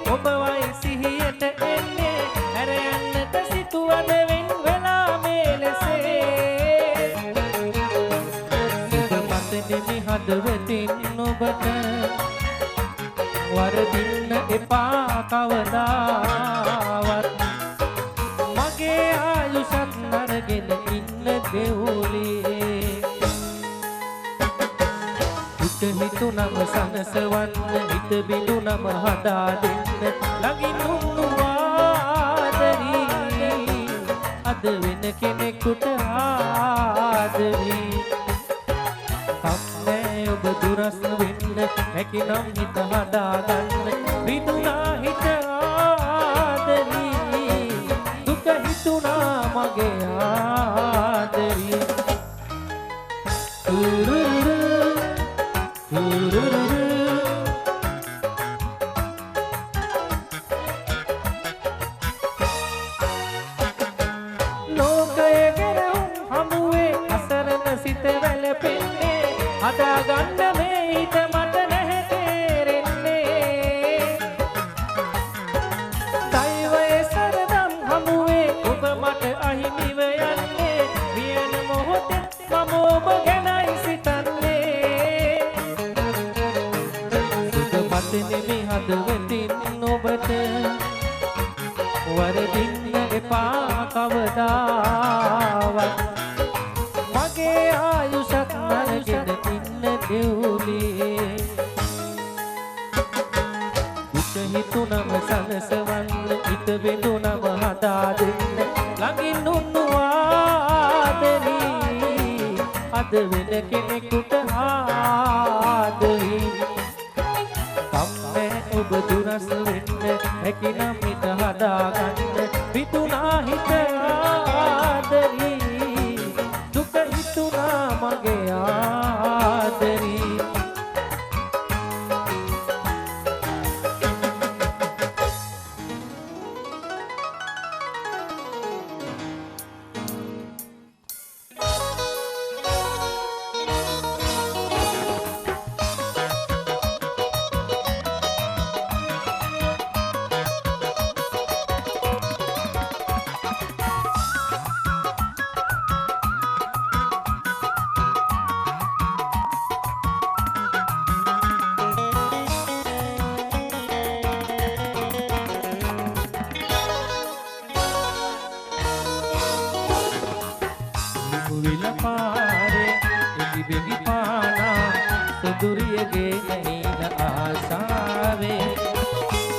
ඔබ වයි සිහියට එන්නේ හැර යන්නට සිතුවද වෙන් වෙලා මේ ලෙසේ සිත මතනෙමි හදවතින් ඔබට වරදින්න එපා කවදාවත් මගේ ආයුෂත් නරගෙන ඉන්න දෙවුලේ හිත හිතුනම සනසවන්න හිත බිඳුනම හදා දෙන්න ළඟින් උන්නු ආදරී අද වෙන කෙනෙකුට ආදරී කම්මෑ ඔබ දුරස් වෙන්න හැකිනම් හිත හදාගන්න විදුනා හිත ආදරී දුක හිතුනා මගේ ආදරී ලෝකයේ ගෙරවුම් හමුවේ අසරණ සිත වැළපෙන්නේ හදාගන්න මේ හිත මට නැහැ තේරෙන්නේ දෛවයේ සරදම් හමුවේ ඔබ මට අහිමිව යන්නේ වියන මොහොතේ මම ඔබ ගැනයි සිතන්නේ සිත මතනෙමි හදවතින් ඔබට වරදින්න එපා කවදාවත් මගේ ආයුෂත් නරගෙන ඉන්න දෙවුලේ දුක හිතුනම සනසවන්න හිත බිඳුනම හදා දෙන්න ළඟින් උන්නු ආදරී අද වෙන කෙනෙකුට ආදරී කම්මෑ ඔබ දුරස් වෙන්න හැකිනම් හිත හදාගන්න විතුනා හිත ආදරී දුක හිතුනා මගේ ආදරී විලපාරේ ඉදි බෙගි පානා සුදුරියගේ නැහින ආසාවේ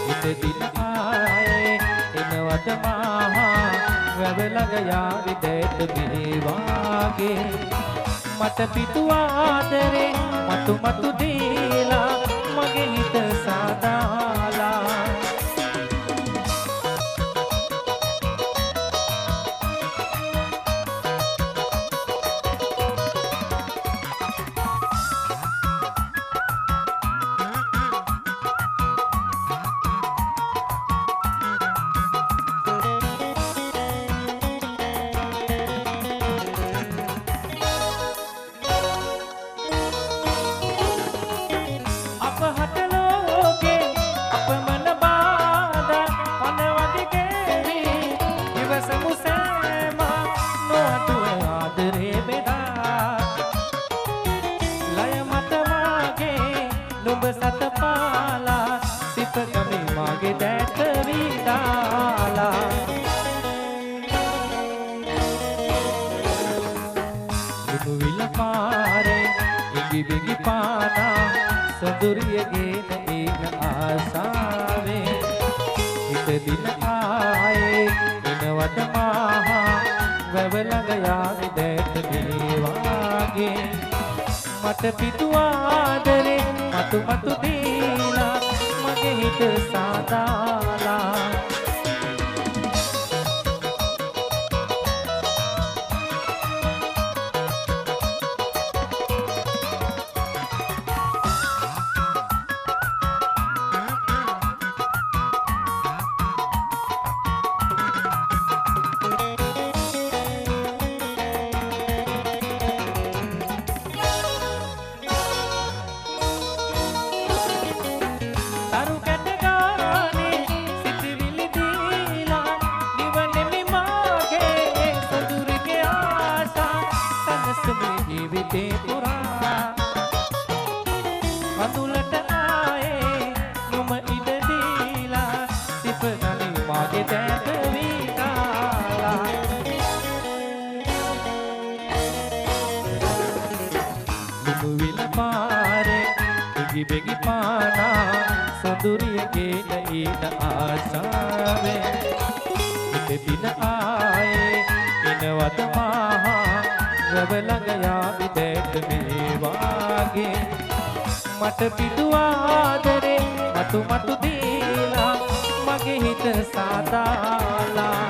හිත දින ආයේ එනවට මාහා වැවලග යාවි දෙත් බිහිවාගේ මට පිටු ආදරේ මතු මතු දීලා මගේ හිත සාදාලා බිගි පානා සඳුරියගේ නැින ආසාවේ හිත දින ආයේ එනවට මාහා වැවලඟ යාවි දැට මේවාගේ මට පිටු ආදරේ මතු මතු දීලා මගේ හිත සාදාලා Taru kete gaane එතැන වීනාලා ලුණුවිල පාරේ ඉගි බෙගි පානා සොඳුරියගේට ඊට ආශාවෙන් ඉතින් ආයේ එනවද මාහා රව ළඟ යාවි දැට මේ වාගේ මට පිටු ආදරේ මතු දීලා මගේ හිත සාදාලා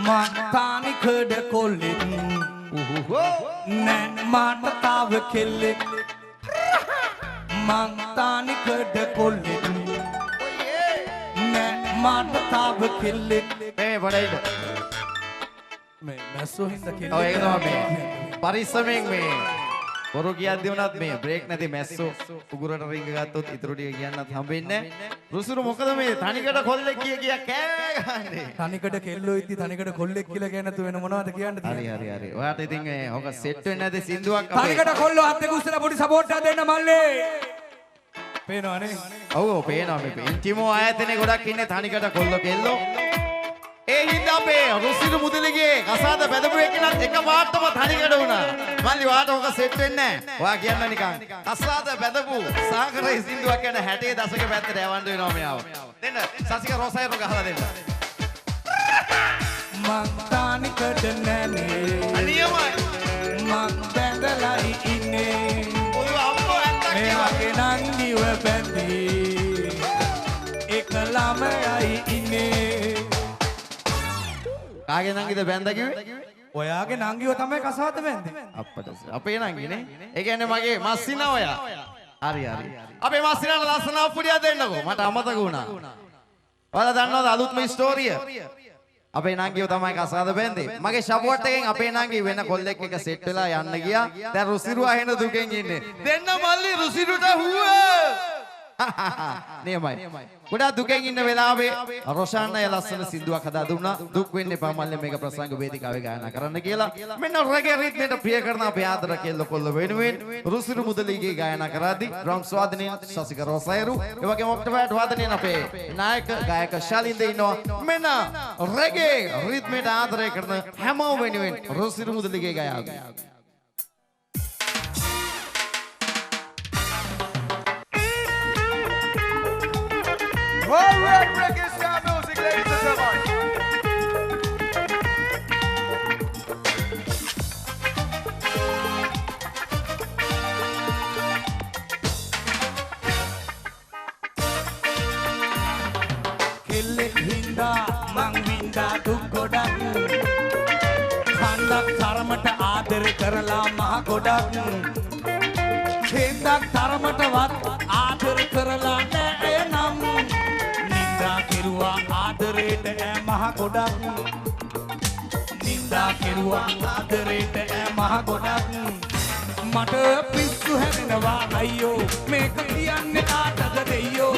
Matani kede kolik Nen mata tav kelik Matani kede kolik Nen mata tav kelik මේ වඩයිද Me messo hinda kelik ඔය ඒක තමයි මේ පරිස්සමෙන් මේ බොරු කියද්දි වුණත් මේ බ්‍රේක් නැති මැස්සෝ උගුරට රිංග ගත්තොත් ඉතුරු ටික කියන්නත් හම්බෙන්නේ නැහැ. රුසුරු මොකද මේ තනිකඩ කොල්ලෙක් කිය කෑ ගහන්නේ. තනිකඩ කෙල්ලෝ ඉති තනිකඩ කොල්ලෙක් කියලා කියන්නේ නැතු වෙන මොනවද කියන්නද හරි. ඔයාට ඉතින් ඔක සෙට් වෙන්නේ නැති සින්දුවක් අපේ. තනිකඩ කොල්ලෝ අත් දෙක උස්සලා පොඩි සපෝට් එකක් දෙන්න මල්ලේ. පේනවනේ. ඔව් පේනවා මේ ඉන්ටිමෝ ආයතනේ ගොඩක් ඉන්නේ තනිකඩ කොල්ලෝ කෙල්ලෝ. ඒ හින්දා අපේ රුසිරු මුදලිගේ කසාද බැදපු එකනත් එක පාටම තනිකඩ වුණා. මල්ලි වාට ඔක සෙට් වෙන්නේ නැහැ. ඔයා කියන්න නිකන් කසාද බැදපු සාගරේ සින්දුවක් කියන 60 දශක පැත්තට යවන්න වෙනවා මෙයාව. දෙන්න සසික රොසයිරු ගහලා දෙන්න. මං තනිකඩ නැනේ. අනියමයි. මං බැඳලායි ඉන්නේ. ඔය අම්මෝ ඇත්තක් මේ වගේ නංගිව බැඳී එක ළමයි ඉන්නේ. කාගේ නංගිද බැඳ කිව්වේ? ඔයාගේ නංගිව තමයි කසාද බැඳේ. අප්පට අපේ නංගිනේ. ඒ කියන්නේ මගේ මස්සිනා ඔයා. හරි. අපේ මස්සිනාට ලස්සන අප්පුඩියක් දෙන්නකෝ. මට අමතක වුණා. ඔයාලා දන්නවද අලුත්ම ස්ටෝරිය? අපේ නංගිව තමයි කසාද බැඳේ. මගේ ෂපුවට් එකෙන් අපේ නංගි වෙන කොල්ලෙක් එක සෙට් වෙලා යන්න ගියා. දැන් රුසිරු අහෙන දුකෙන් ඉන්නේ. දෙන්න මල්ලි රුසිරුට හුවා. නියමයි. ගොඩාක් දුකෙන් ඉන්න වෙලාවේ රොෂාන්නය ලස්සන සින්දුවක් හදා දුන්නා. දුක් වෙන්න එපා මල්ලේ මේක ප්‍රසංග වේදිකාවේ ගායනා කරන්න කියලා. මෙන්න රෙගේ රිද්මේට ප්‍රිය කරන අපේ ආදර කෙල්ල කොල්ල වෙනුවෙන් රුසිරු මුදලිගේ ගායනා කරද්දී ඩ්‍රම්ස් වාදනයෙන් සසික රොසයිරු ඒ වගේම ඔක්ටෝපෑඩ් වාදනයෙන් අපේ නායක ගායක ශාලින්ද ඉන්නවා. මෙන්න රෙගේ රිද්මේට ආදරය කරන හැමෝම වෙනුවෙන් රුසිරු මුදලිගේ ගායනා. Worldwide reggae style music, ladies and gentlemen. කෙල්ලෙක් හින්දා මං වින්දා දුක් ගොඩක්. කන්දක් තරමට ආදර කරලා මහ ගොඩක්. කෙන්දක් තරමටවත් ආදර කරලා නෑ නම්. නින්දා කෙරුවා ආදරේට ඈ මහ ගොඩක්. නින්දා කෙරුවා ආදරේට ඈ මහ ගොඩක්. මට පිස්සු හැදෙනවා අයියෝ මේක කියන්නේ කාටද දෙයියෝ.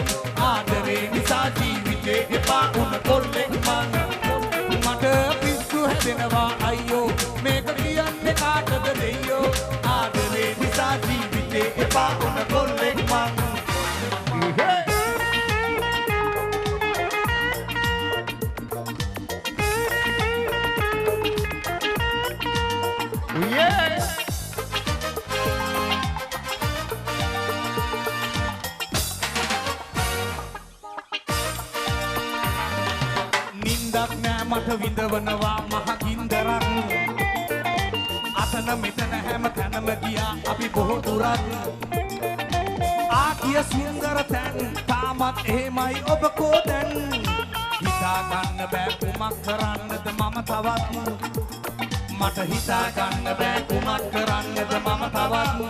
ආදරේ නිසා ජීවිතේ එපා වුණ කොල්ලෙක් මං. මට පිස්සු හැදෙනවා අයියෝ මේක කියන්නේ කාටද දෙයියෝ. ආදරේ නිසා ජීවිතේ එපා වුණ කොල්ලෙක් මං. නින්දක් නෑ මට විඳවනවා මහ ගින්දරක්. අතන මෙතන හැම තැනම ගියා අපි බොහෝ දුරක්. ආකිය සුන්දර තැන් තාමත් එහෙමයි ඔබ කෝ දැන්. හිතා ගන්න බෑ කුමක් කරන්නද මම තවත්. මට හිතා ගන්න බෑ කුමක් කරන්නද මම තවත්.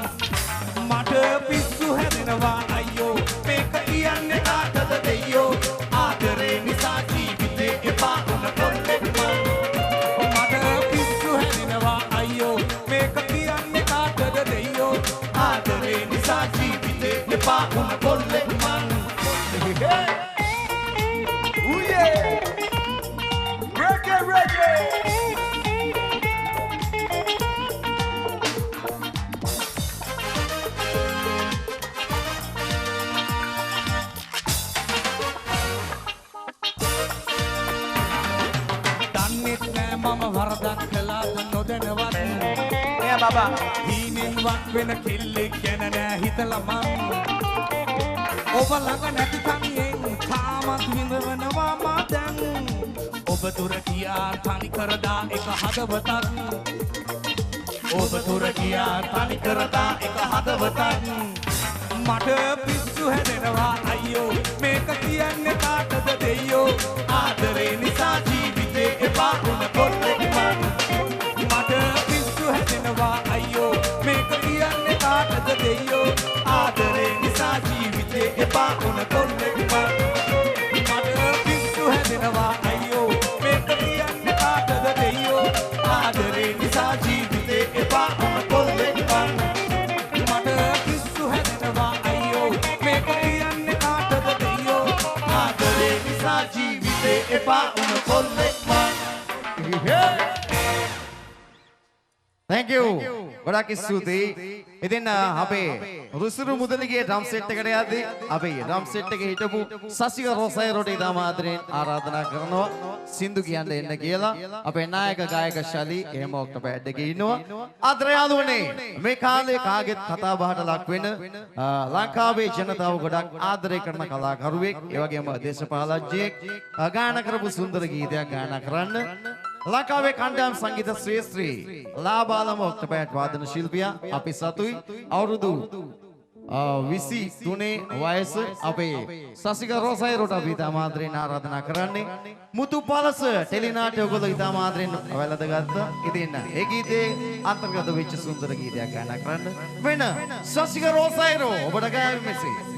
මට පිස්සු හැදෙනවා අයියෝ මේක කියන්නේ කාටද දෙයියෝ. ආදරේ නිසා ජීවිතේ එපා වුණ කොල්ලෙක් මං. මට පිස්සු හැදෙනවා අයියෝ මේක කියන්නේ කාටද දෙයියෝ. ආදරේ නිසා ජීවිතේ එපා වුණ කොල්ලෙක් මං. Ooh yeah! baba. හීනෙන් වත් වෙන කෙල්ලෙක් ගැන නෑ හිතලා මං ඔබ ළඟ නැති තනියෙන් තාමත් විඳවනවා මා දැන් ඔබ දුර ගියා තනි කරදා එක හදවතක් ඔබ දුර ගියා තනි කරදා එක හදවතක් මට පිස්සු හැදෙනවා අයියෝ මේක කියන්නේ කාටද දෙයියෝ ආදරේ නිසා ජීවිතේ එපා වුණ පොල්ලෙක් මං මට පිස්සු හැදෙනවා අයියෝ මේක කියන්නේ කාටද දෙයියෝ ආදරේ නිසා ජීවිතේ එපා වුණ පොල්ලෙක් මං මට පිස්සු හැදෙනවා අයියෝ මේක කියන්නේ කාටද දෙයියෝ ආදරේ නිසා ජීවිතේ එපා වුණ පොල්ලෙක් මං මට පිස්සු හැදෙනවා අයියෝ මේක කියන්නේ කාටද දෙයියෝ ආදරේ නිසා ජීවිතේ එපා වුණ පොල්ලෙක් මං Thank you. ගොඩාක් ස්තුතියි. ඉතින් අපේ රුසිරු මුදලිගේ ඩ්‍රම් සෙට් එකට යද්දී අපේ ඩ්‍රම් සෙට් එකේ හිටපු සසික රොසයිරෝට ඉතාම ආදරෙන් ආරාධනා කරනවා සින්දු කියන්න එන්න කියලා. අපේ නායක ගායක ශලි එහෙම ඔක්ටෝබර් එකේ ඉන්නවා. ආදරය යාළුවනේ මේ කාලේ කාගෙත් කතා බහට ලක් වෙන ලංකාවේ ජනතාව ගොඩක් ආදරය කරන කලාකරුවෙක් ඒ වගේම දේශපාලඥයෙක් ගායනා කරපු සුන්දර ගීතයක් ගායනා කරන්න ලංකාවේ කණ්ඩායම් සංගීත ශ්‍රේෂ්ඨී ලාබාලම ඔක්ටෝබර් වාදන ශිල්පියා අපි සතුයි අවුරුදු 23 වයස අපේ සසික රොසයිරෝට අපි ඉතාම ආදරෙන් ආරාධනා කරන්නේ මුතු පලස ටෙලිනාට්‍ය ඔයගොල්ලෝ ඉතාම ආදරෙන් වැළඳ ගත්තා. ඉතින් ඒ ගීතේ අන්තර්ගත වෙච්ච සුන්දර ගීතයක් ගායනා කරන්න වෙන සසික රොසයිරෝ ඔබට ගායන මෙසේ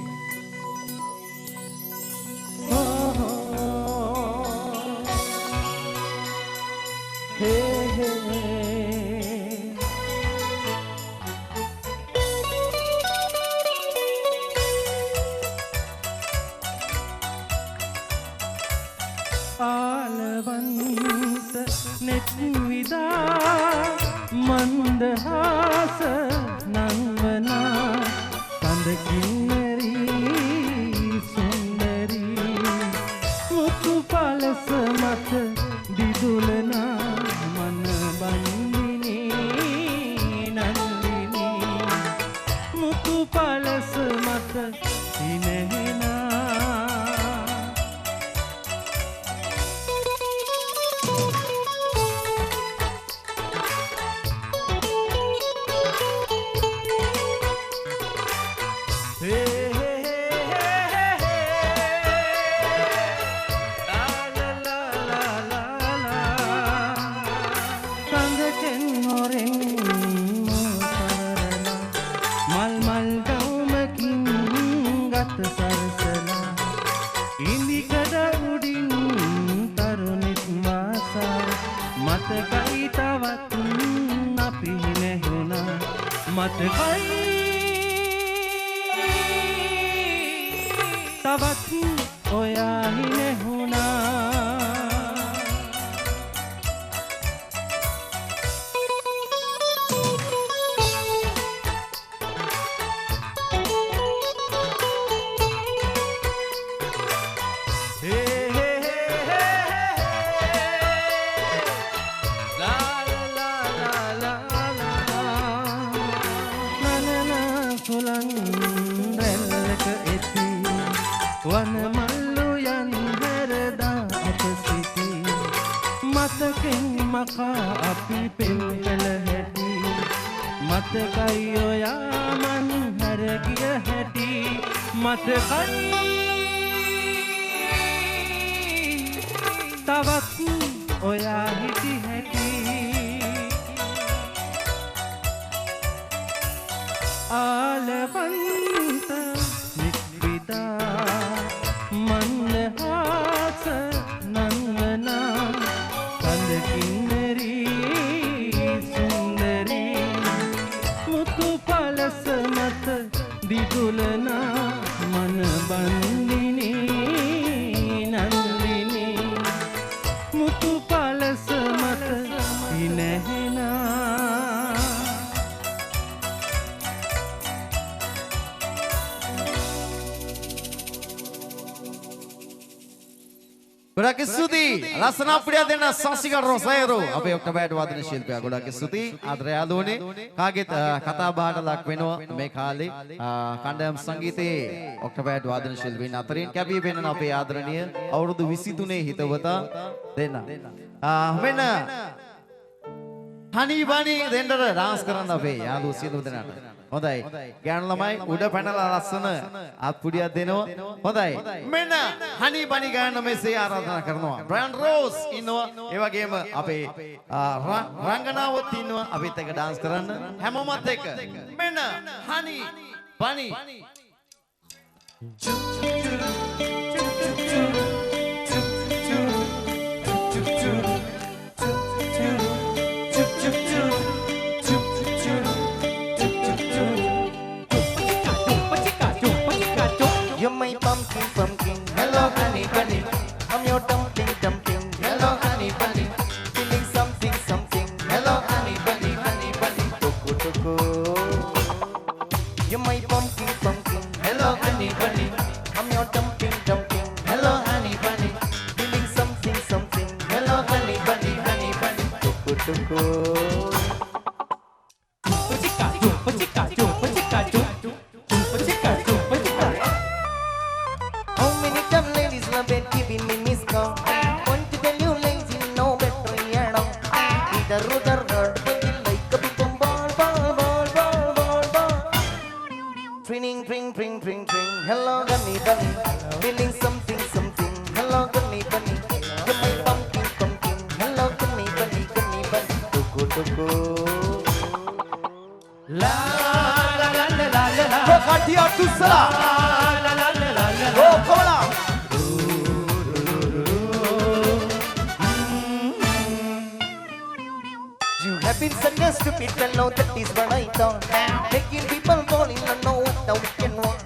ආලවන්ත නෙත් විදා මන්දහාස නංවනා කඳ කින්නරී සුන්දරී මුතු පලස මත දිදුලනා මන බන්දිනී නන්දිනී මුතු පලස මත සිනහෙනා මතකයි තවත් අපි නැහුණා මතකයි තවත් ඔයා නැහුණා වන මල්ලු යන්දරදා අප සිටි මතකෙන් මකා අපි පෙම්පල හැටි මතකයි ඔයා මන් හැරගිය හැටි මතකයි තවත් ඔයා හිටි හැටි ආලවන්ත මන්දහාස නංවනා කඳ කින්නරී සුන්දරී මුතු පලස මත දිදුලනා මන බන්දිනී නන්දිනී මුතු පලස මත ගොඩක් ස්තුතියි. ලස්සන අප්‍රිය දෙන්න සාසිකා රොසේරෝ අපේ ඔක්ටෝබර් වාදන ශිල්පියා. ගොඩක් ස්තුතියි. ආදරය යාළුවනේ කාගෙත් කතා බහට ලක් වෙනවා මේ කාලේ කණ්ඩායම් සංගීතයේ ඔක්ටෝබර් වාදන ශිල්පීන් අතරින් කැපී පෙනෙන අපේ ආදරණීය අවුරුදු 23 හිතවතා දෙන්න. මෙන්න හනි බනි දෙන්නට ඩාන්ස් කරන්න අපේ යාළුවෝ සියලු දෙනාට. හොඳයි. ගෑනු ළමයි උඩ පැනලා ලස්සන අත්පුඩියක් දෙනවා. හොඳයි. මෙන්න හනි බනි ගෑනු මෙසේ ආරාධනා කරනවා. බ්‍රයන් රෝස් ඉන්නවා. ඒ වගේම අපේ රංගනාවත් ඉන්නවා. අපිත් එක්ක ඩාන්ස් කරන්න. හැමෝමත් එක්ක. මෙන්න හනි බනි. You're my pumpkin, pumpkin. Hello, honey bunny. I'm your dumpling, dumpling. Hello, honey bunny. Feeling something, something. Hello, honey bunny, honey bunny. Tuku, tuku. You're my pumpkin, pumpkin. Hello, honey bunny. I'm your dumpling, dumpling. Hello, honey bunny. Feeling something, something. Hello, honey bunny, honey bunny. Tuku, tuku. How many times ladies love it giving me miss call? Want to tell you lazy, no better yet. Either rudder girl, thinking like a big ball, ball, ball, ball, ball, ball. Tring, tring, tring, tring, tring. Hello, bunny, bunny. Feeling something, something. Hello, bunny, bunny. You're my pumpkin, pumpkin. Hello, bunny, bunny, bunny, bunny. Tuku, tuku. La la la la la la la. Kakatiya tusala. Oh, come on. You have been such a stupid fellow, that is what I thought. Making people fall in love, know what the weekend want.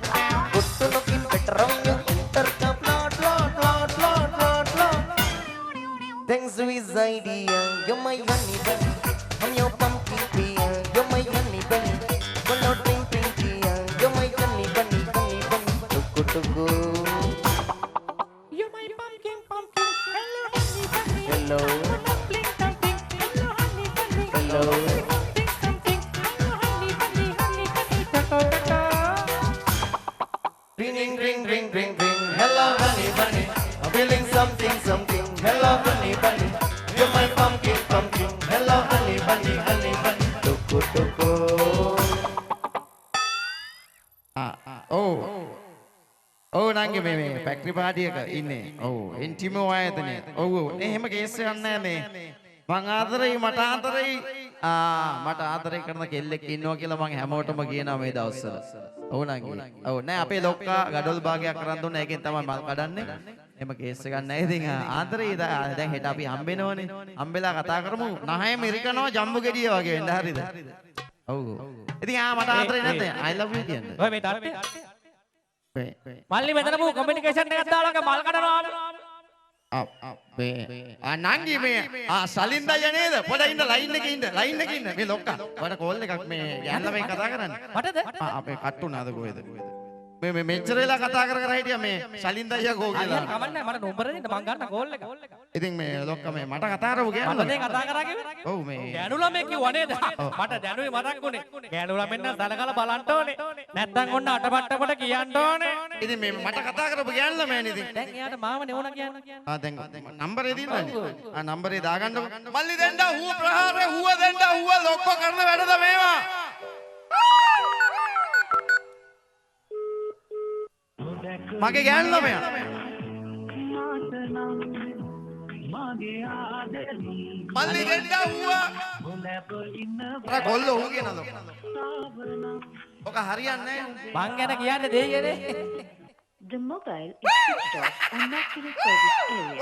Good to looking better on you, intercom, lot, lot, lot, lot, lot, lot. Thanks to his idea, you're my honey bunny. I'm your pumpkin pea, you're my honey bunny. Well, no drink, drink, tea, you're my honey bunny, honey bunny. Tuku, tuku. You're my pumpkin, pumpkin. Hello, honey bunny. Hello. Dumpling, dumpling. Hello, honey bunny. Hello. Something, something. Hello, honey bunny, honey bunny. Taka, taka. Ring, ring, ring, ring, ring, ring. Hello, honey bunny. I'm feeling something, something. Hello, honey bunny. You're my pumpkin, pumpkin. Hello, honey bunny, honey bunny. Tuku, tuku. ඔව් නංගි මේ factory party එක ඉන්නේ. ඔව් එන්ටිමෝ ආයතනය. ඔව් එහෙම case එකක් නැහැ මේ. මං ආදරෙයි මට ආදරෙයි මට ආදරේ කරන කෙල්ලෙක් ඉන්නවා කියලා මං හැමෝටම කියනවා මේ දවස්වල. ඔව් නංගි. ඔව් නෑ අපේ ලොක්කා ගඩොල් භාගයක් කරන් දුන්නා. ඒකෙන් තමයි මල් කඩන්නේ. එහෙම කේස් එකක් නැහැ. ඉතින් ආදරේ දැන් හෙට අපි හම්බෙනවනේ. හම්බෙලා කතා කරමු. නහය මෙරිකනවා ජම්බු ගෙඩිය වගේ වෙන්න හරිද? ඔව්. ඉතින් මට ආදරේ නැද්ද? I love you කියන්නේ. ඔය මේ තරත්තේ. මල්ලි මෙතන මු කමියුනිකේෂන් එකක් දාලා මල් කඩනවා. නංගි මේ සලින් දయ్య නේද? පොඩ ඉන්න ලයින් එකේ ඉන්න. ලයින් එකේ ඉන්න. මේ ලොක්කා. ඔයාට කෝල් එකක් මේ යන්න මේ කතා කරන්නේ. මටද? අපේ කට්ටුනාද කොහෙද? මේ මෙච්චර වෙලා කතා කර කර හිටියා මේ සලින් දయ్య කෝ කියලා. කමන්නේ මට නම්බර දෙන්න මං ගන්න කෝල් එක. ඉතින් මේ ලොක්කා මේ මට කතා කරපු ගෑනු. මට මේ කතා කරා කිව්වේ. ඔව් මේ ගෑනු ළමෙක් කිව්වා නේද? මට දැනුයි මතක් වුණේ. ගෑනු ළමෙන් නම් සලකලා බලන්න ඕනේ. නැත්තම් ඔන්න අටපට්ටකට කියන්න ඕනේ. ඉතින් මේ මට කතා කරපු ගෑනු ළමයානේ ඉතින්. දැන් එයාට මාවනේ ඕන කියන්නේ. දැන් නම්බරේ දිනවනේ. නම්බරේ දාගන්නකො. මල්ලි දෙන්න හුව ප්‍රහාරේ හුව දෙන්න හුව ලොක්කෝ කරන වැඩද මේවා? මගේ ගෑනු ළමයා. මල්ලි දෙන්න හුව. අර කොල්ල ඌ කියනද? ඔක හරියන්නේ නැහැ. මං ගැන කියන්නේ දෙයියනේ. The mobile is switched off and not to the service area.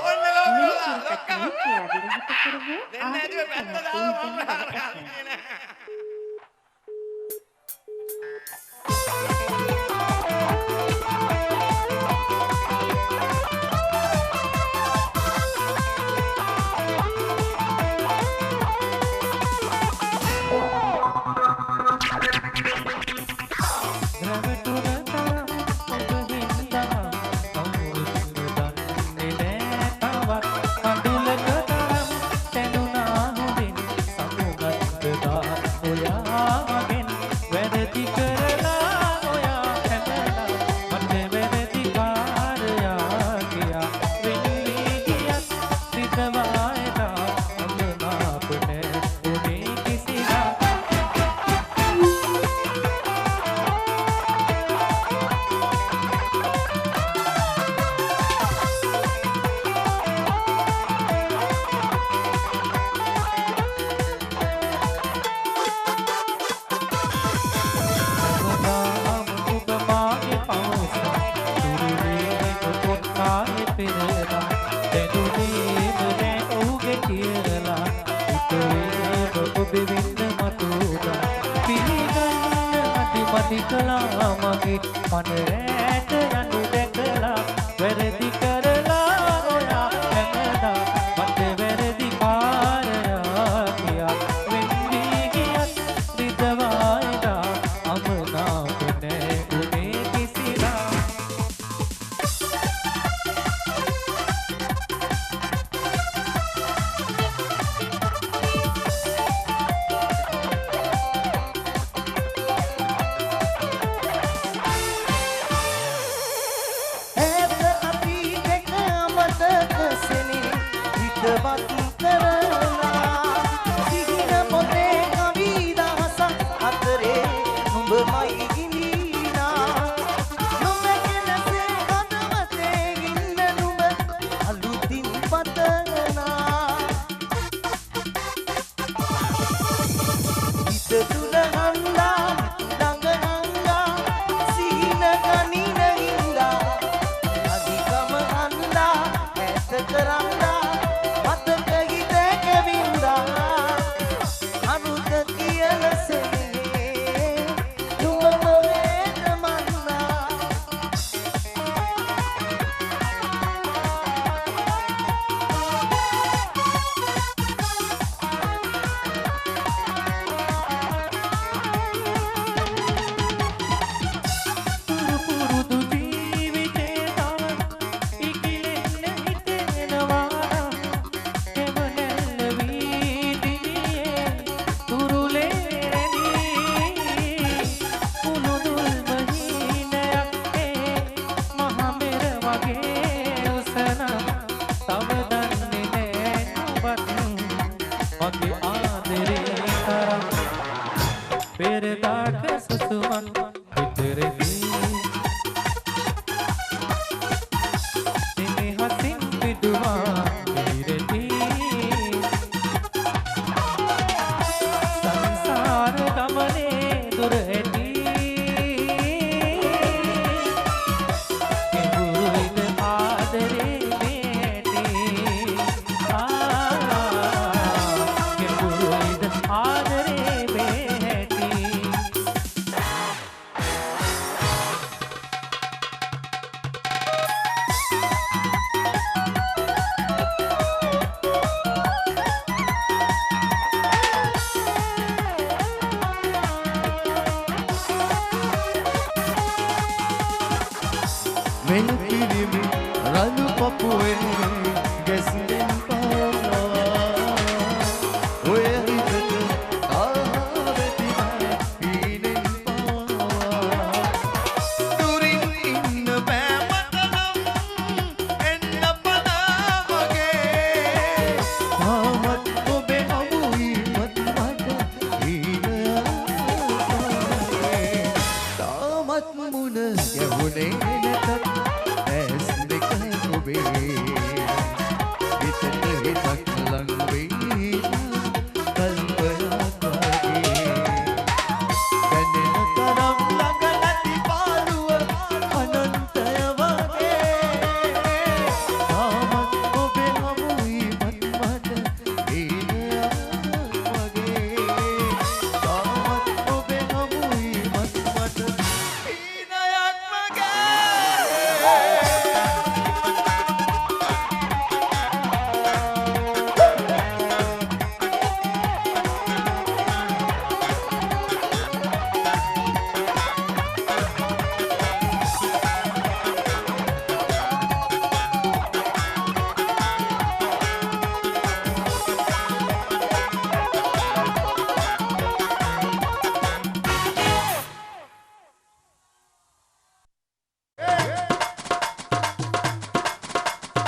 කියලා දැනුනේම නෑ ඔහුගේ කියලා හිතුවේම ඔබ වෙන්න මතුදා පිළිගන්න අතිමති කළා මගේ මන ඈත යනු දැකලා වැරදි කරලා ඔයා හැමදා මට වැරදි කාරයා කියා වෙන් වී ගියත් විදවායිදා අමනාප නෑ උනේ කිසිදා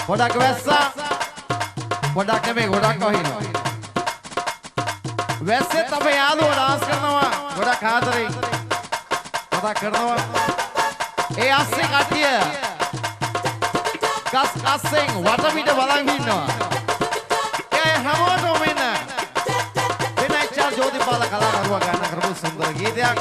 ගොඩක් වැස්සා ගොඩක් නෙමෙයි ගොඩක් වහිනවා. වැස්සෙත් අපේ යාළුවෝ ඩාන්ස් කරනවා ගොඩක් ආදරෙයි. මතක් කරනවා. ඒ අස්සේ කට්ටිය ගස් අස්සෙන් වටපිට බලන් ඉන්නවා. ඒ හැමෝටම වෙන එච්.ආර්. ජෝතිපාල කලාකරුවා ගන්න කරපු සුන්දර ගීතයක්.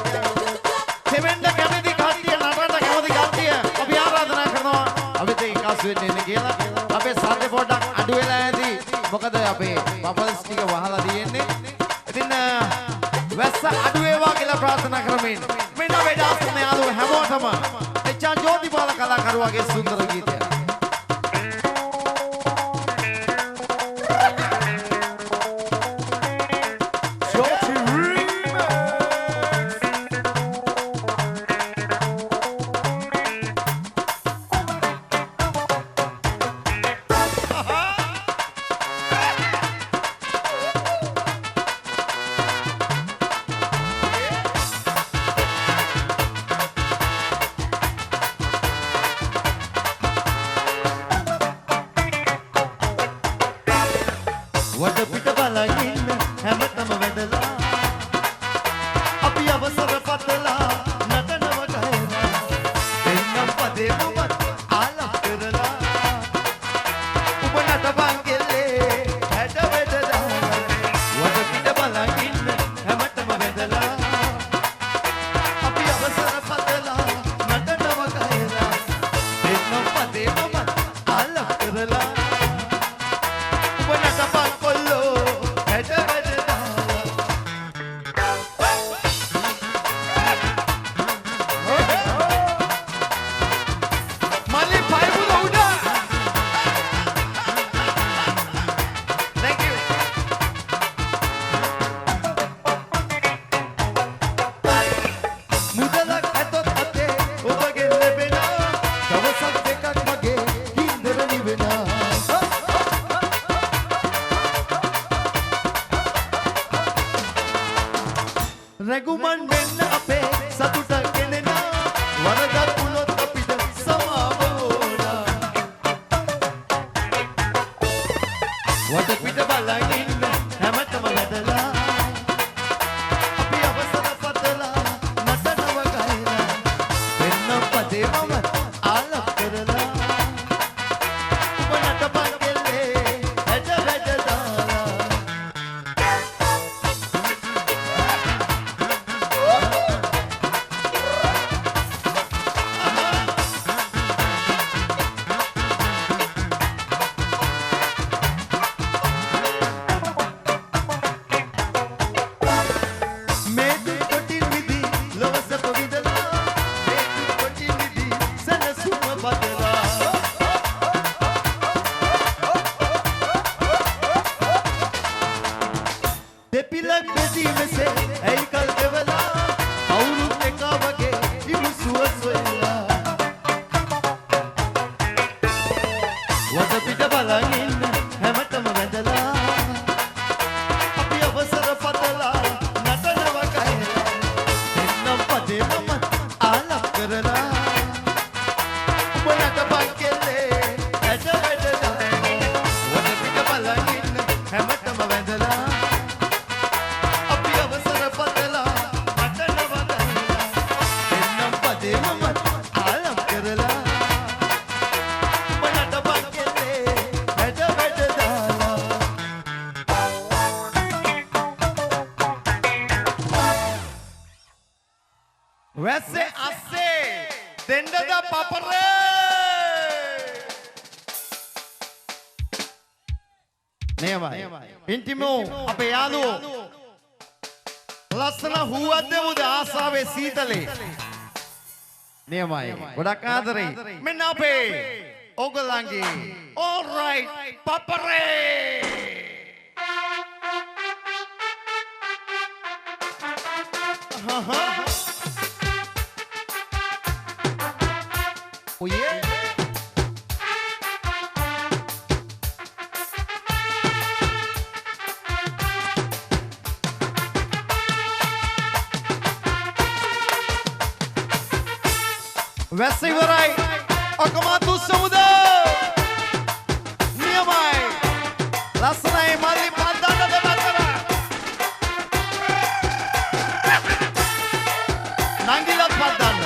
සෙවෙන්ඩ කැමති කට්ටිය නටන්න කැමති කට්ටිය අපි ආරාධනා කරනවා. අපිට එකස් වෙන්න කියලා. අපේ සාදේ පොඩ්ඩක් අඩු වෙලා ඇති. මොකද අපේ බබල්ස් ටික වහලා තියෙන්නේ. ඉතින් වැස්ස අඩු වේවා කියලා ප්‍රාර්ථනා කරමින් මෙන්න අපේ ඩාන්ස් කරන යාළුවෝ හැමෝටම එචා ජෝතිපාල කලාකරුවාගේ සුන්දර ගීතයක්. වඩ පිට බලන් ඉන්න හැමතම වැදලා අපි අවසර පතලා නටනව ගහලා දෙන්නම් පදේ මමත් ආලක් කරලා උඹ නටපන් කෙල්ලේ හැඩ වැඩ දාලා වඩ පිට බලන් ඉන්න හැමතම වැදලා අපි අවසර පතලා නටනව ගහලා දෙන්නම් පදේ මමත් ආලක් කරලා රැගුමන් වෙන්න අපේ සතුට ගෙනෙනා වරදක් වුණොත් අපිට සමාව ඕනා වඩ පිට බලන් ඉන්න හැමතම වැදලා අපි අවසර පතලා නටනව ගහලා වෙන්න පදේ මම ආලක් කරලා උඹ නටපන් කෙල්ලේ හැඩ වැඩ දාලා දෙපිලක් බෙදීමසේ ඇයි කල් දෙවලා අවුරුත් එක වගේ ඉමුසුව සොයලා වද පිට බලන් ඉන්න හැමතම වැදලා අපි අවසර පතලා නටනව කයලා දෙන්නම් පදේ මම ආලක් කරලා උඹ නටපන් කෙල්ලේ ඇට වැඩ දාලා වද පිට බලන් ඉන්න හැමතම වැදලා වැස්සේ අස්සේ දෙන්නද පපරේ මේවයි ඉන්ටිමෝ අපේ යාළුවෝ ලස්සන හුවක් දෙමුද ආසාවේ සීතලේ නියමයි ගොඩක් ආදරේ මෙන්න අපේ ඕගොල්ලන්ගේ all right පපරේ Oh yeah. වැස්ස ඉවරයි ඔකමතු සමුදා නියමයි ලස්සනයි මල්ලි පන්දන්න දෙපැත්තට නංගිලත් පන්දන්න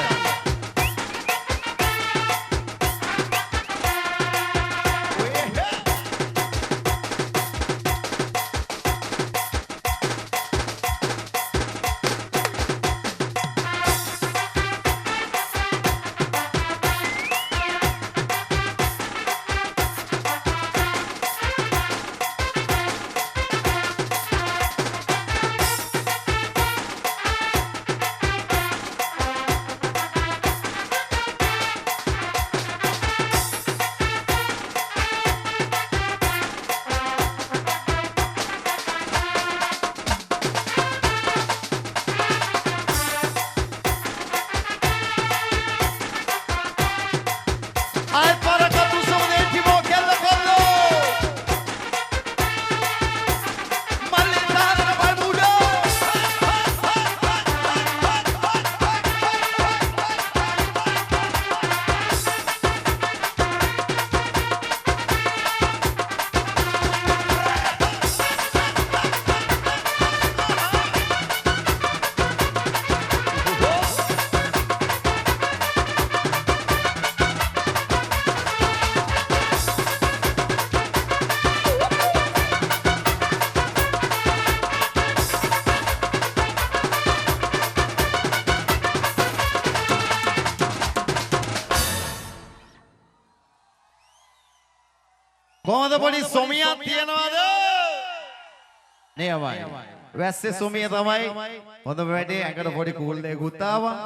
කොහොමද පොඩි සොමියක් තියනවද? නියමයි. වැස්සේ සොමිය තමයි හොඳම වැඩේ. ඇඟට පොඩි කූල් දෙයක්ත් ආවා.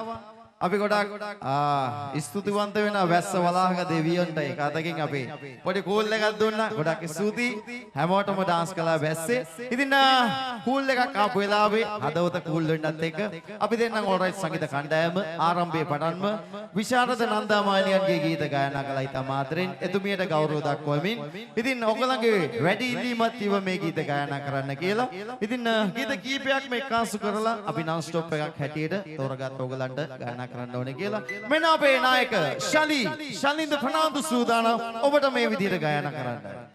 අපි ගොඩක් ස්තුතිවන්ත වෙනවා වැස්ස වලාහක දෙවියන්ට. ඒක අතකින් අපි පොඩි කූල් එකක් දුන්නා. ගොඩක් ස්තුතියි. හැමෝටම ඩාන්ස් කළා වැස්සේ. ඉතින් කූල් එකක් ආපු වෙලාවේ හදවත කූල් වෙන්නත් එක්ක අපි දෙන්නම් ඕල්රයිට් සංගීත කණ්ඩායම ආරම්භයේ පටන්ම විශාරද නන්දාමාලියන්ගේ ගීත ගායනා කළා. ඉතින් මාතරෙන් එතුමියට ගෞරව දක්වමින් ඉතින් ඔයගලගේ වැඩි ඉල්ලීමක් තිබ්බ මේ ගීත ගායනා කරන්න කියලා. ඉතින් ගීත කීපයක්ම එක්කාසු කරලා අපි non stop එකක් හැටියට තෝරගත්ත ඔයගලන්ට ගායනා කරන්න ඕනේ කියලා. මෙන්න අපේ නායක ශලින්ද ප්‍රනාන්දු සූදානම් ඔබට මේ විදිහට ගායනා කරන්න.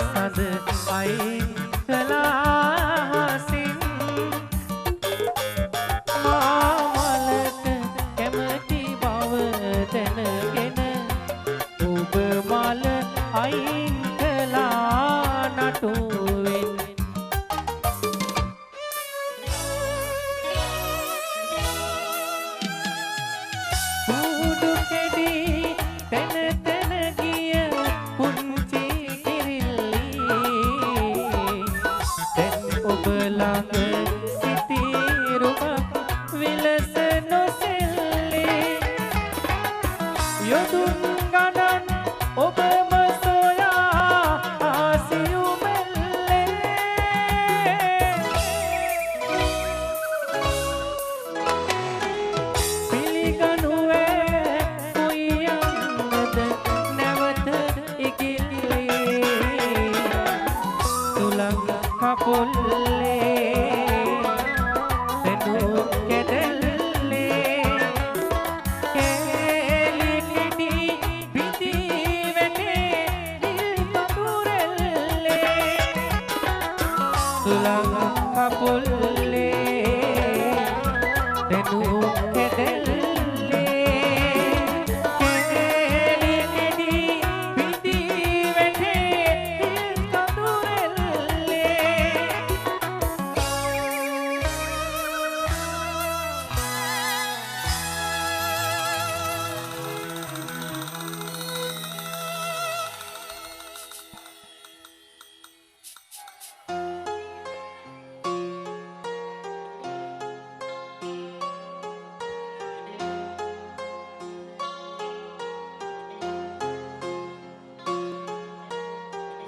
සඳ අයින් කලාසින් මාවලට කැමති බව දැනගෙන ඔබ මල අයින් කලා නටුවෙන් කුඩු කෙඩි තන තන ගිය පුංචි කිරිල්ලි දැන් ඔබ ළඟ සිටිරුමක් විලස නොසෙල්ලේ යොදුන් ගණන් ඔබම සොයා ආසියුමෙල්ලේ පිළිගනුවේ කුයන්නද නැවත ඉකිල්ලේ තුලං කපොල්ලේ දෙනු කැදල්ලේ කේලි කිටි පිටි වෙනේ නිල් පතුරෙල්ලේ තුලං කපොල්ලේ දෙනු කැදල්ලේ කේලි කිටි පිටි වෙනේ නිල් පතුරෙල්ලේ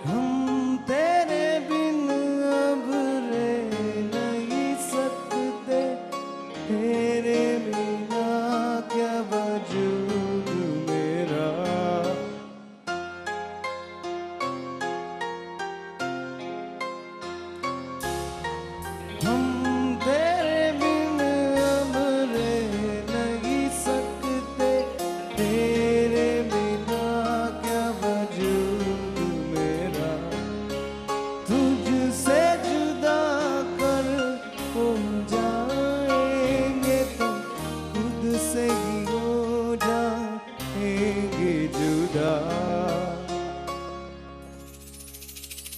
हम तेरे बिन अब रह नहीं सकते तेरे बिना क्या वजूद मेरा हम तेरे बिन अब रह नहीं सकते तेरे बिना क्या वजूद मेरा तुझसे जुदा कर हो जाएंगे तो खुद से ही हो जाएंगे जुदा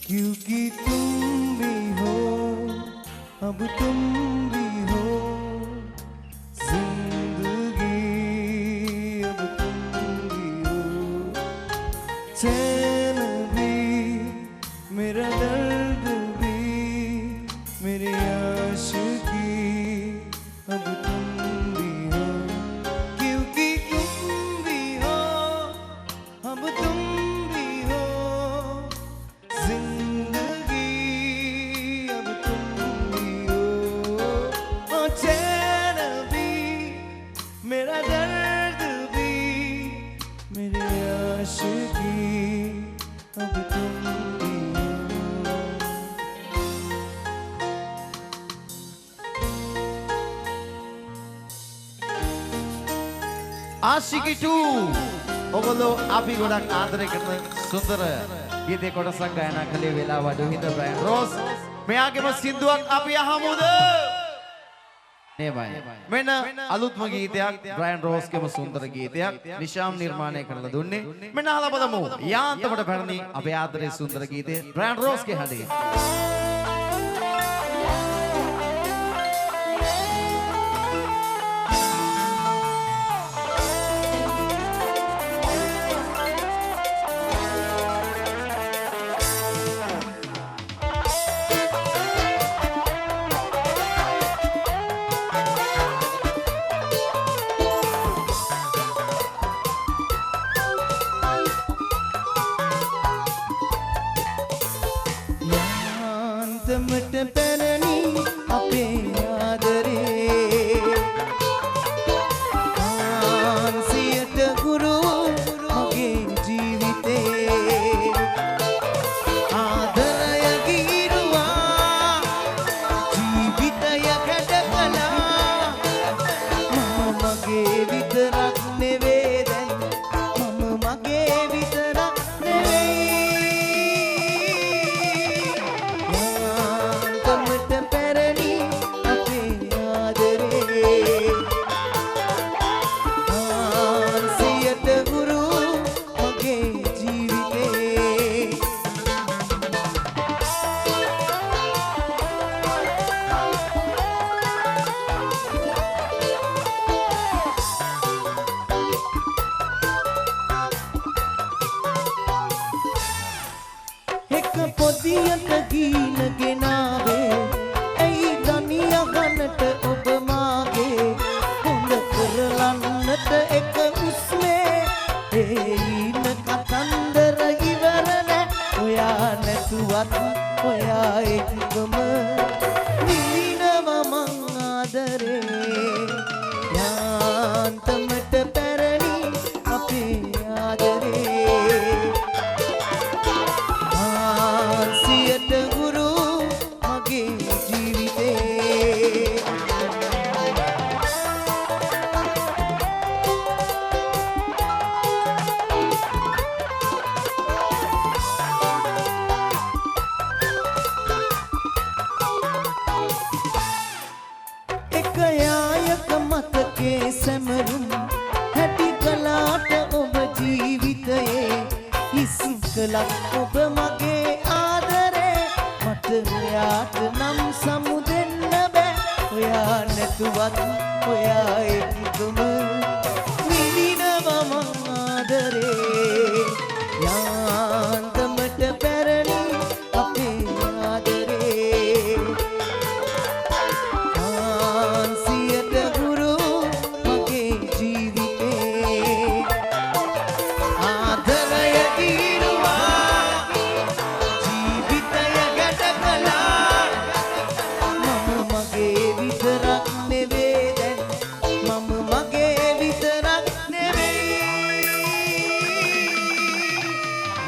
क्योंकि तुम भी हो अब तुम भी हो जिंदगी अब तुम भी हो चैन भी मेरा दर्द भी मेरी आशिकी अब तुम भी हो क्योंकि तुम भी हो अब तुम भी हो जिंदगी अब तुम भी हो और चैन भी मेरा दर्द भी मेरी आशिकी अब तुम भी हो ආශිකි 2 ඔගොල්ලෝ අපි ගොඩක් ආදරය කරන සුන්දර ගීතේ කොටසක් ගායනා කළේ වෙලාව අඩු හින්දා බ්‍රයන් රෝස් මෙයාගේම සින්දුවක් අපි අහමුද නේමයි මෙන්න අලුත්ම ගීතයක් බ්‍රයන් රෝස්ගේම සුන්දර ගීතයක් නිශාම් නිර්මාණය කරලා දුන්නේ මෙන්න අහලා බලමු යාන්තමට පැරණි අපේ ආදරේ සුන්දර ගීතය බ්‍රයන් රෝස්ගේ හඬින් යාන්තමට පැරණි අපේ ආදරේ ආන්සියට ගුරු මගේ ජීවිතේ ආදරය ගිරුවා ජීවිතය කැඩ කළා මම මගේ විතරක් නෙවේ දැන් මම මගේ විතරක් නෙවෙයි නැතුවත් ඔයා එක්කම විඳිනවා මං ආදරේ යාන්තමට පැරණි අපේ ආදරේ ආසියට ගුරු මගේ ජීවිතේ එක යායක මතකේ සැමරුම් හැටි කලාට ඔබ ජීවිතයේ හිස් කළක් ඔබ මගේ ආදරේ මට ඔයාට නම් සමු දෙන්න බෑ ඔයා නැතුවත් ඔයා එක්කම විඳිනවා මං ආදරේ යාන්තමට පැරණි අපේ ආදරේ ආන්සියට ගුරු මගේ ජීවිතේ ආදරය දීරුවා ජීවිතය ගැට කළා මම මගේ විතරක් නෙවේ දැන් මම මගේ විතරක් නෙවෙයි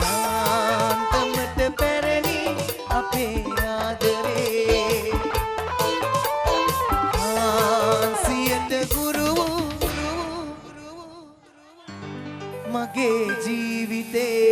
යාන්තමට පැරණි අපේ ආදරේ ආන්සියට ගුරු මගේ ජීවිතේ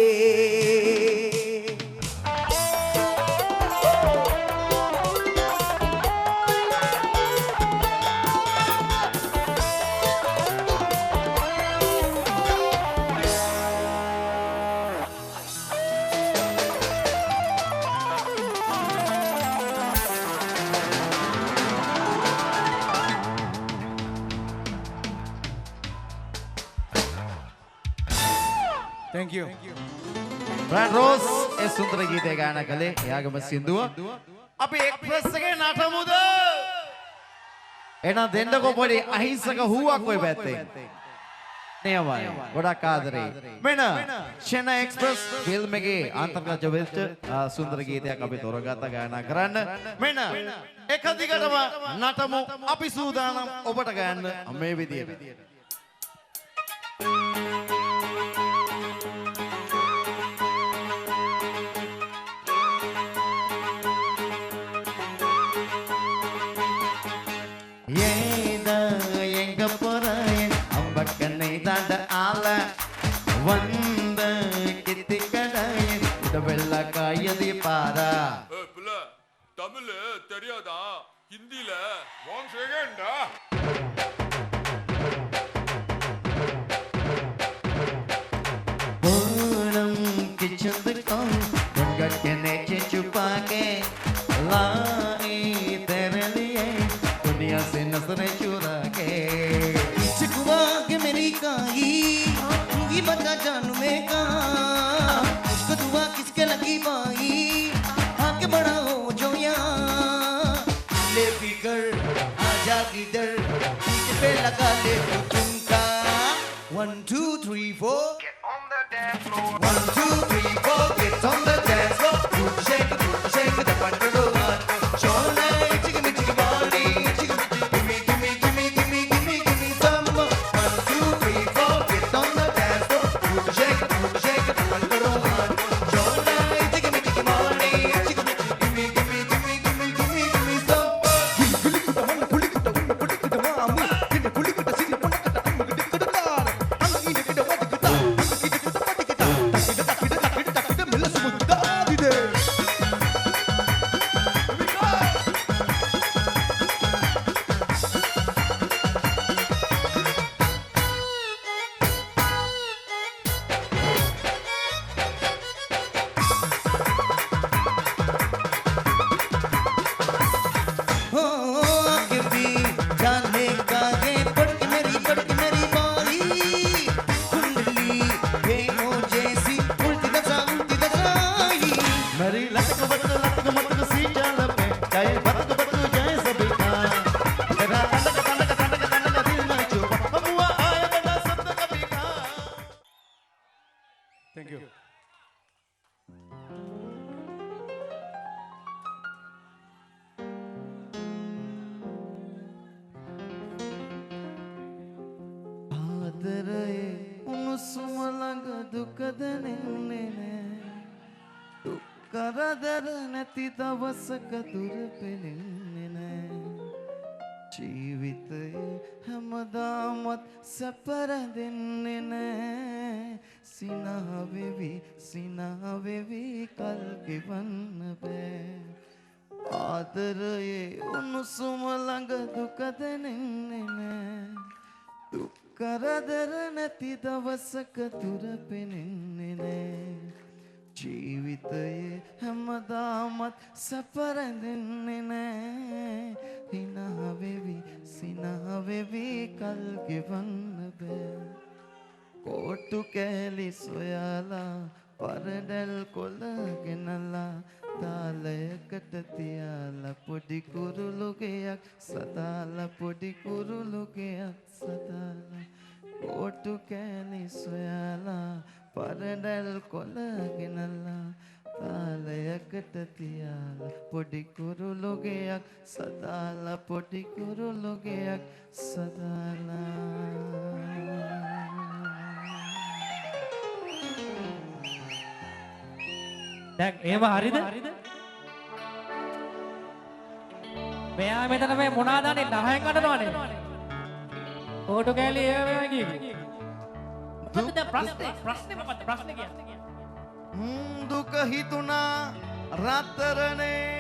Thank you. බ්‍රෑන්ඩ් රෝස් ඒ සුන්දර ගීතය ගායනා කළේ එයාගම සින්දුව. අපි එක්ස්ප්‍රස් එකේ නටමුද? එහෙනම් දෙන්නකෝ පොඩි අහිංසක හුවක් ඔය පැත්තේ. නියමයි. ගොඩක් ආදරේ. මෙන්න චෙනයි එක්ස්ප්‍රස් ෆිල්ම් එකේ අන්තර්ගත වෙච්ච සුන්දර ගීතයක් අපි තෝරගත්ත ගායනා කරන්න. මෙන්න එක දිගටම නටමු අපි සූදානම් ඔබට ගයන්න මේ විදියට. ஏதா எங்க போறேன் அம்பக்கண்ணை தாண்ட ஆள வந்த கித்தி கடையன் இந்த வெள்ள காயதி பாரா புள்ள தமிழ் தெரியாதா ஹிந்தில 1 செகண்டா பூனம் கிச்சந்துக்கும் உங்கக்கனை சிச்சுப்பா के लाई तेरे लिए दुनिया से नजरें चुरा के चिकुआ के मेरी काई ये बता जानू मैं कहाँ उसको दुआ किसके लगी पाई आके बड़ा हो जो यहाँ ले फिकर आजा किधर पीठ पे लगा ले तू ठुमका 1 2 3 4 get on the dance floor 1 2 3 4 get on the dance floor shake the pantalon Shona chicka chicka body chicka give me some 1 2 3 4 get on the dance floor shake the pantalon Shona chicka body chicka give me some දුක දැනෙන්නේ නෑ දුක් කරදර නැති දවසක දුර පෙනෙන්නේ නෑ ජීවිතයේ හැමදාමත් සැප රැඳෙන්නේ නෑ සිනහ වෙවි කල් ගෙවන්න බෑ ආදරයේ උණුසුම ළඟ දුක දැනෙන්නේ නෑ දුක් කරදර නැති දවසක දුර පෙනෙන්නේ නෑ ජීවිතයේ හැමදාමත් සැප රැඳෙන්නේ නෑ සිනහ වෙවි කල් ගෙවන්න බෑ කොටු කෑලි සොයාලා පරඩල් කොළ ගෙනලා තාලයකට තියාලා පොඩි කුරුළු ගෙයක් සදාලා පොඩි කුරුළු ගෙයක් සදාලා කොටු කෑලි සොයාලා පරඩල් කොළ ගෙනලා තාලයකට තියාලා පොඩි කුරුළු ගෙයක් සදාලා පොඩි කුරුළු ගෙයක් සදාලා දැන් එහෙම හරිද? මෙයා මෙතන මේ මොනවාද අනේ 10න් අඬනවනේ. ෆෝටෝ කැලේ ඒව මේවා කිව්වේ. මොකද ප්‍රශ්නේ මොකද්ද? ප්‍රශ්නේ කියන්නේ. දුක හිතුණා රත්තරනේ